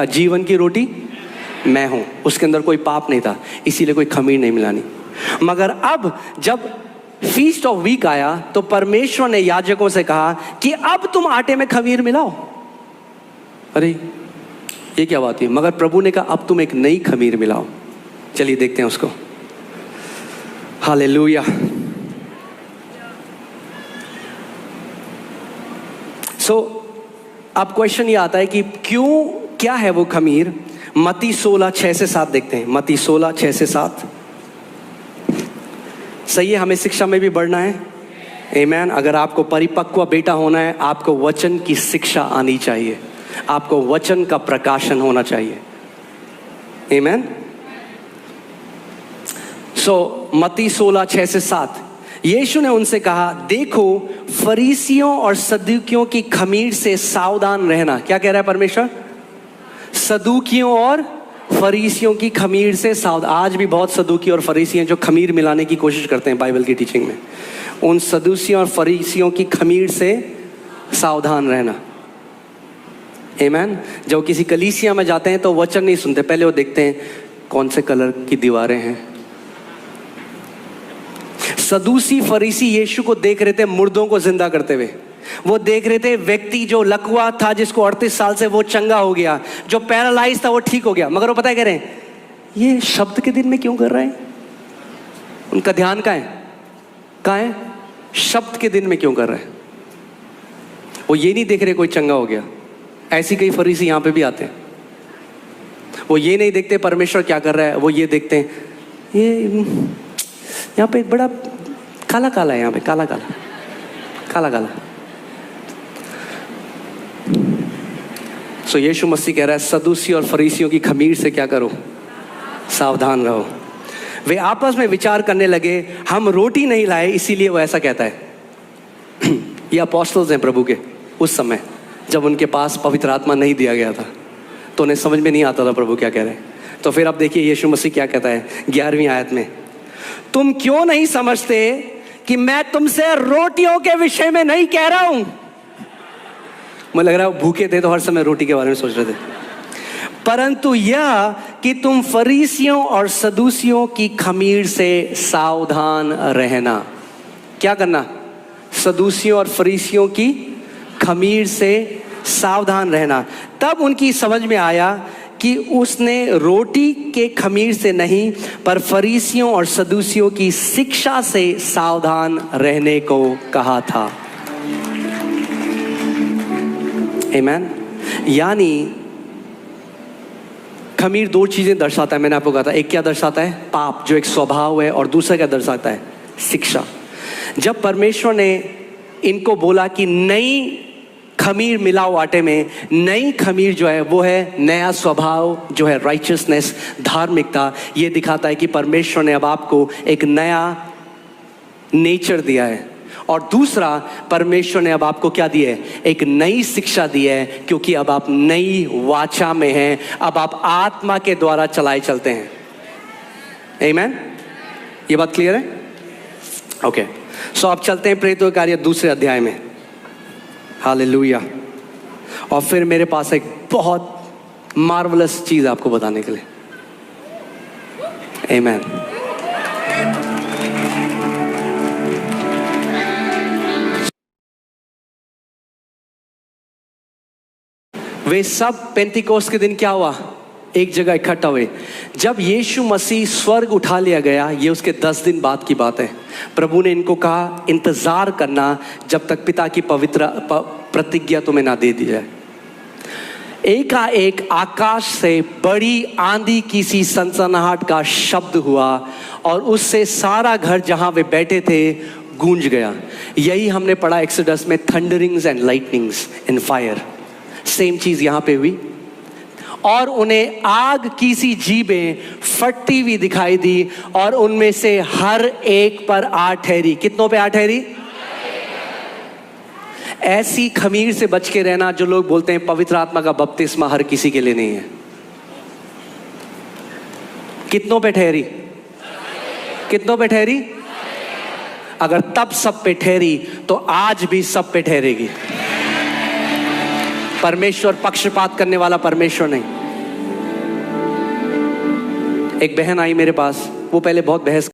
जीवन की रोटी मैं हूं, उसके अंदर कोई पाप नहीं था, इसीलिए कोई खमीर नहीं मिलानी। मगर अब जब फीस्ट ऑफ वीक आया तो परमेश्वर ने याजकों से कहा कि अब तुम आटे में खमीर मिलाओ। अरे ये क्या बात है? मगर प्रभु ने कहा अब तुम एक नई खमीर मिलाओ। चलिए देखते हैं उसको। हालेलुया। अब क्वेश्चन ये आता है कि क्यों, क्या है वो खमीर? मत्ती 16:6-7 देखते हैं। मत्ती 16:6-7। सही है, हमें शिक्षा में भी बढ़ना है। आमीन। अगर आपको परिपक्व बेटा होना है, आपको वचन की शिक्षा आनी चाहिए, आपको वचन का प्रकाशन होना चाहिए। आमीन। मत्ती 16:6-7। यीशु ने उनसे कहा, देखो फरीसियों और सदूकियों की खमीर से सावधान रहना। क्या कह रहा है परमेश्वर? सदूकियों और फरीसियों की खमीर से सावधान। आज भी बहुत सदूकी और फरीसी हैं जो खमीर मिलाने की कोशिश करते हैं बाइबल की टीचिंग में। उन सदूसियों और फरीसियों की खमीर से सावधान रहना। आमीन। जब किसी कलीसिया में जाते हैं तो वचन नहीं सुनते, पहले वो देखते हैं कौन से कलर की दीवारें हैं। सदूसी फरीसी यीशु को देख रहे थे मुर्दों को जिंदा करते हुए। वो देख रहे थे व्यक्ति जो लकवा था, जिसको 38 साल से वो चंगा हो गया, जो पैरालाइज था वो ठीक हो गया। मगर वो पता है कह रहे हैं ये शब्द के दिन में क्यों कर रहे हैं? उनका ध्यान कहाँ है? शब्द के दिन में क्यों कर रहे हैं? वो ये नहीं देख रहे कोई चंगा हो गया। ऐसी कई फरीसी यहाँ पे भी आते हैं। वो ये नहीं देखते परमेश्वर क्या कर रहा है, वो ये देखते हैं ये यहाँ पे एक बड़ा काला काला है, यहाँ पे काला काला। यीशु मसीह कह रहा है सदूसी और फरीसियों की खमीर से क्या करो? सावधान रहो। वे आपस में विचार करने लगे, हम रोटी नहीं लाए, इसीलिए वो ऐसा कहता है। ये अपोस्टल्स हैं प्रभु के उस समय, जब उनके पास पवित्र आत्मा नहीं दिया गया था, तो उन्हें समझ में नहीं आता था प्रभु क्या कह रहे हैं। तो फिर अब देखिए यीशु मसीह क्या कहता है 11वीं आयत में, तुम क्यों नहीं समझते कि मैं तुमसे रोटियों के विषय में नहीं कह रहा हूं? मुझे लग रहा है वो भूखे थे तो हर समय रोटी के बारे में सोच रहे थे। परंतु यह कि तुम फरीसियों और सदूसियों की खमीर से सावधान रहना। क्या करना? सदूसियों और फरीसियों की खमीर से सावधान रहना। तब उनकी समझ में आया कि उसने रोटी के खमीर से नहीं, पर फरीसियों और सदूसियों की शिक्षा से सावधान रहने को कहा था। आमीन। यानी खमीर दो चीजें दर्शाता है, मैंने आपको कहा था। एक क्या दर्शाता है? पाप, जो एक स्वभाव है, और दूसरा क्या दर्शाता है? शिक्षा। जब परमेश्वर ने इनको बोला कि नई खमीर मिलाओ आटे में, नई खमीर जो है वो है नया स्वभाव, जो है राइचियसनेस, धार्मिकता। ये दिखाता है कि परमेश्वर ने अब आपको एक नया नेचर दिया है। और दूसरा, परमेश्वर ने अब आपको क्या दिया है? एक नई शिक्षा दी है, क्योंकि अब आप नई वाचा में हैं। अब आप आत्मा के द्वारा चलाए चलते हैं। आमीन। ये बात क्लियर है? ओके। अब चलते हैं प्रेरितों के कार्य 2 अध्याय में। हालेलुया। और फिर मेरे पास एक बहुत मार्वलस चीज आपको बताने के लिए। आमीन। वे सब पेंतिकोस्त के दिन क्या हुआ? एक जगह इकट्ठा हुए। जब यीशु मसीह स्वर्ग उठा लिया गया, ये उसके 10 दिन बाद की बात है। प्रभु ने इनको कहा इंतजार करना जब तक पिता की पवित्र प्रतिज्ञा तुम्हें ना दे दी जाए। एकाएक आकाश से बड़ी आंधी की सी सनसनाहट का शब्द हुआ, और उससे सारा घर जहां वे बैठे थे गूंज गया। यही हमने पढ़ा एक्सोडस में, thunderings and lightnings and fire. Same चीज यहां पे हुई। और उन्हें आग की सी जीभें फटती हुई दिखाई दी, और उनमें से हर एक पर आ ठहरी। कितनों पे आ ठहरी? ऐसी खमीर से बच के रहना जो लोग बोलते हैं पवित्र आत्मा का बपतिस्मा हर किसी के लिए नहीं है। कितनों पे ठहरी? कितनों पे ठहरी? अगर तब सब पे ठहरी तो आज भी सब पे ठहरेगी। परमेश्वर पक्षपात करने वाला परमेश्वर नहीं। एक बहन आई मेरे पास, वो पहले बहुत बहस